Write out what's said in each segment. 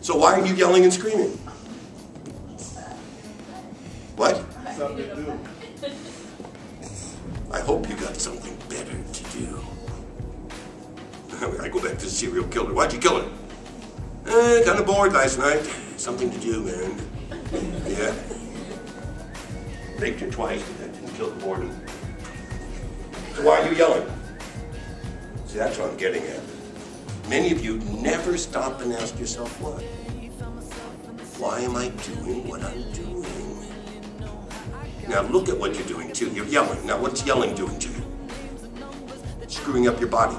So why are you yelling and screaming? What? Something to do. I hope you got something better to do. I go back to the serial killer. Why'd you kill her? Kind of bored last night. Something to do, man. Yeah. Raped her twice, but that didn't kill the boredom. So why are you yelling? See, that's what I'm getting at. Many of you never stop and ask yourself why. Why am I doing what I'm doing? Now look at what you're doing too. You're yelling. Now what's yelling doing to you? Screwing up your body.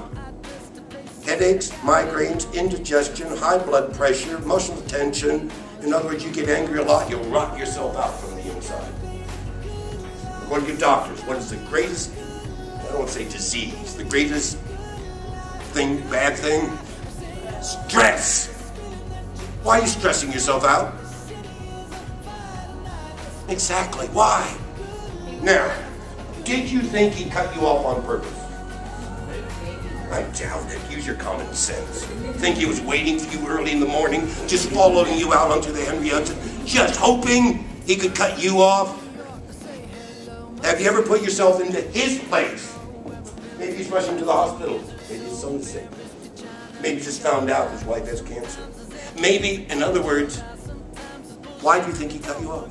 Headaches, migraines, indigestion, high blood pressure, muscle tension. In other words, you get angry a lot, you'll rot yourself out from the inside. According to doctors, what is the greatest, I don't want to say disease, the greatest thing, bad thing? Stress. Why are you stressing yourself out? Exactly, why? Now, did you think he cut you off on purpose? I doubt it. Use your common sense. Think he was waiting for you early in the morning, just following you out onto the Henry Hudson, just hoping he could cut you off? Have you ever put yourself into his place? Maybe he's rushing to the hospital. Maybe his son's sick. Maybe he just found out his wife has cancer. Maybe, in other words, why do you think he cut you off?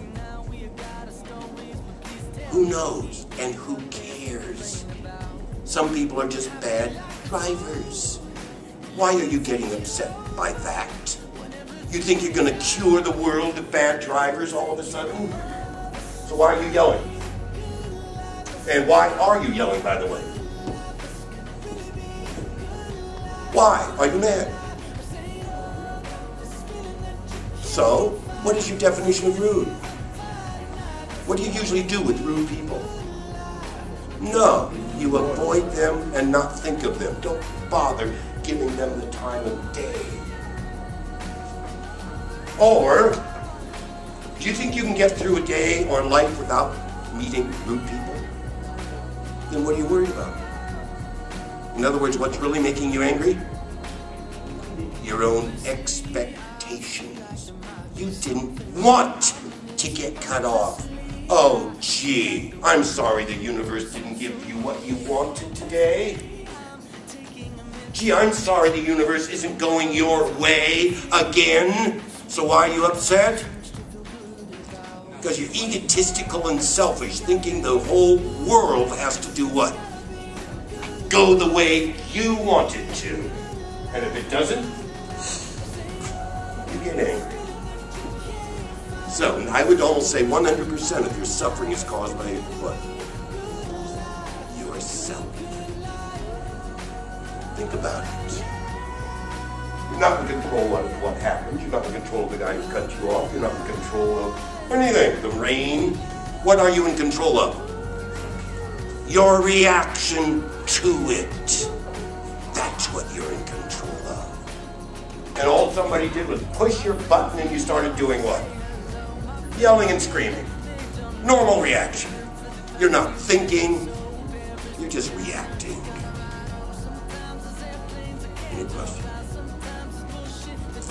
Who knows and who cares? Some people are just bad drivers. Why are you getting upset by that? You think you're going to cure the world of bad drivers all of a sudden? So why are you yelling? And why are you yelling, by the way? Why are you mad? So, what is your definition of rude? What do you usually do with rude people? No, you avoid them and not think of them. Don't bother giving them the time of day. Or, do you think you can get through a day or life without meeting rude people? Then what are you worried about? In other words, what's really making you angry? Your own expectations. You didn't want to get cut off. Oh, gee, I'm sorry the universe didn't give you what you wanted today. Gee, I'm sorry the universe isn't going your way again. So why are you upset? Because you're egotistical and selfish, thinking the whole world has to do what? Go the way you want it to. And if it doesn't, you get angry. So, I would almost say 100% of your suffering is caused by what? Yourself. Think about it. You're not in control of what happens. You're not in control of the guy who cut you off. You're not in control of anything. The rain. What are you in control of? Your reaction to it. That's what you're in control of. And all somebody did was push your button and you started doing what? Yelling and screaming. Normal reaction. You're not thinking, you're just reacting. Any questions?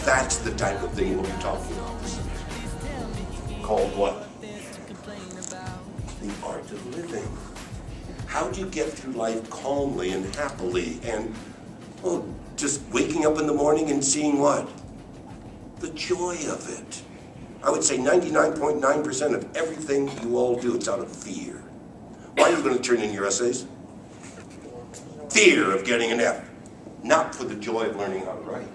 That's the type of thing we'll be talking about this semester. Called what? The art of living. How do you get through life calmly and happily and, well, just waking up in the morning and seeing what? The joy of it. I would say 99.9% of everything you all do, it's out of fear. Why are you going to turn in your essays? Fear of getting an F, not for the joy of learning how to write.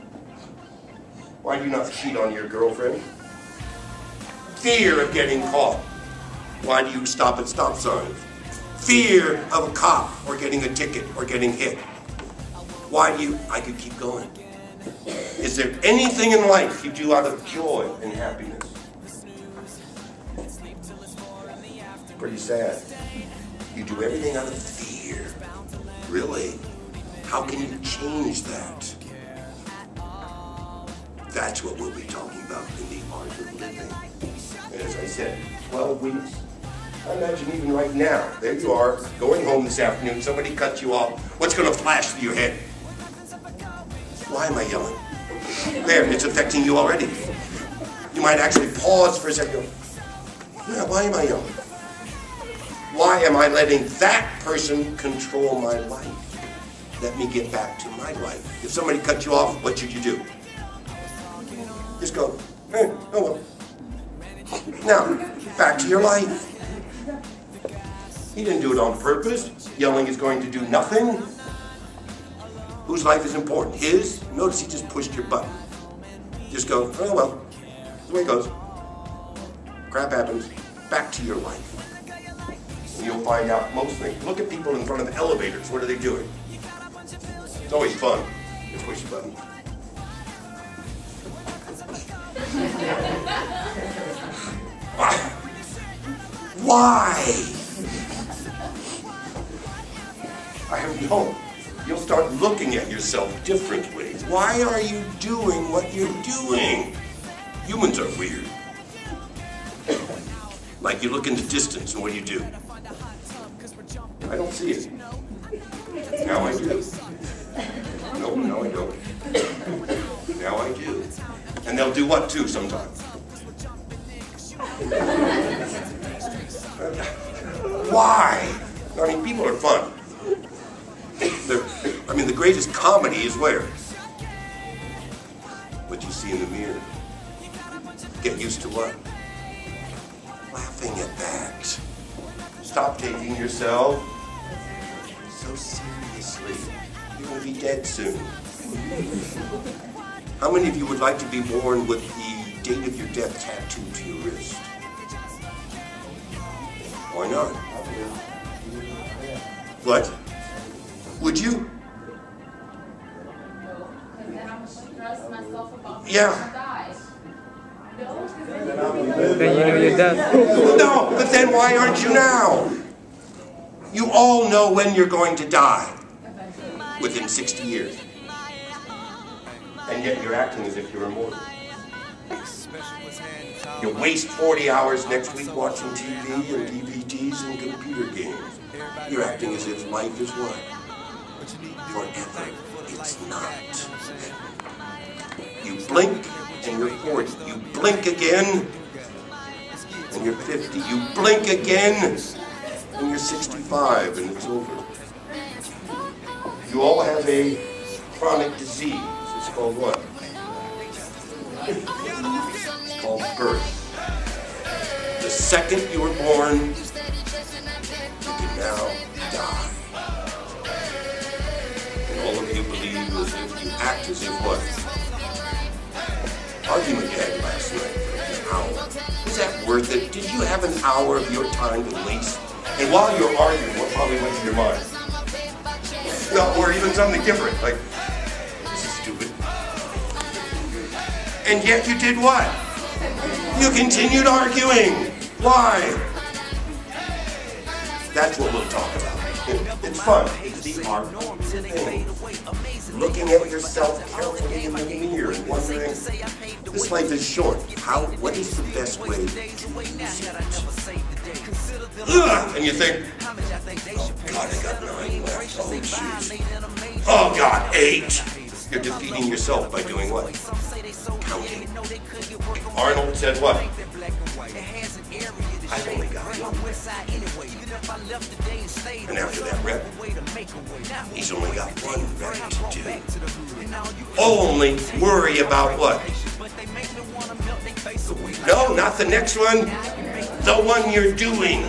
Why do you not cheat on your girlfriend? Fear of getting caught. Why do you stop at stop signs? Fear of a cop or getting a ticket or getting hit. Why do you, I could keep going. Is there anything in life you do out of joy and happiness? Pretty sad. You do everything out of fear. Really? How can you change that? That's what we'll be talking about in the art of living. And as I said, 12 weeks. I imagine even right now, there you are, going home this afternoon, somebody cuts you off. What's going to flash through your head? Why am I yelling? There, it's affecting you already. You might actually pause for a second. Yeah, why am I young? Why am I letting that person control my life? Let me get back to my life. If somebody cut you off, what should you do? Just go, hey, oh well. Now, back to your life. He didn't do it on purpose. Yelling is going to do nothing. Whose life is important? His? Notice he just pushed your button. Just go, oh well, that's the way it goes. Crap happens. Back to your life. And you'll find out most things. Look at people in front of elevators. What are they doing? It's always fun. You push the button. Why? I don't know. You'll start looking at yourself differently. Why are you doing what you're doing? Humans are weird. Like you look in the distance and what do? I don't see it. Now I do. No, now I don't. Now I do. And they'll do what too sometimes? Why? I mean, people are fun. The greatest comedy is where? What you see in the mirror. Get used to what? Laughing at that. Stop taking yourself so seriously. You're going to be dead soon. How many of you would like to be born with the date of your death tattooed to your wrist? Why not? What? Would you? Yeah. Then you know you're dead. No, but then why aren't you now? You all know when you're going to die. Within 60 years. And yet you're acting as if you're immortal. You waste 40 hours next week watching TV and DVDs and computer games. You're acting as if life is what? Forever. It's not. You blink and you're 40. You blink again and you're 50. You blink again and you're 65 and it's over. You all have a chronic disease. It's called what? It's called birth. The second you were born, you can now die. And all of you believe as if you act as if what? Argument you had last night for an hour. Was that worth it? Did you have an hour of your time to waste? And while you're arguing, what probably went through your mind? No, or even something different, like, this is stupid. And yet you did what? You continued arguing. Why? That's what we'll talk about. It's fun. It's the art thing. Looking at yourself carefully in the mirror and wondering, this life is short. What is the best way to use it? And you think, oh God, I got 9 left. Oh jeez. Oh God, 8. You're defeating yourself by doing what? Counting. Arnold said what? I've only got 1. And after that rep, he's only got 1 rep to do. Only worry about what? No, not the next one. The one you're doing.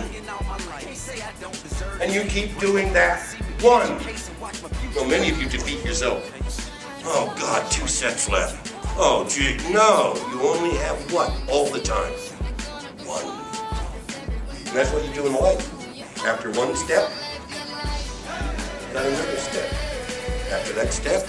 And you keep doing that 1. So many of you defeat yourself. Oh God, 2 sets left. Oh gee, no. You only have what? All the time? 1. And that's what you do in life. After 1 step, then another step. After that step,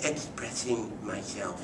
expressing myself.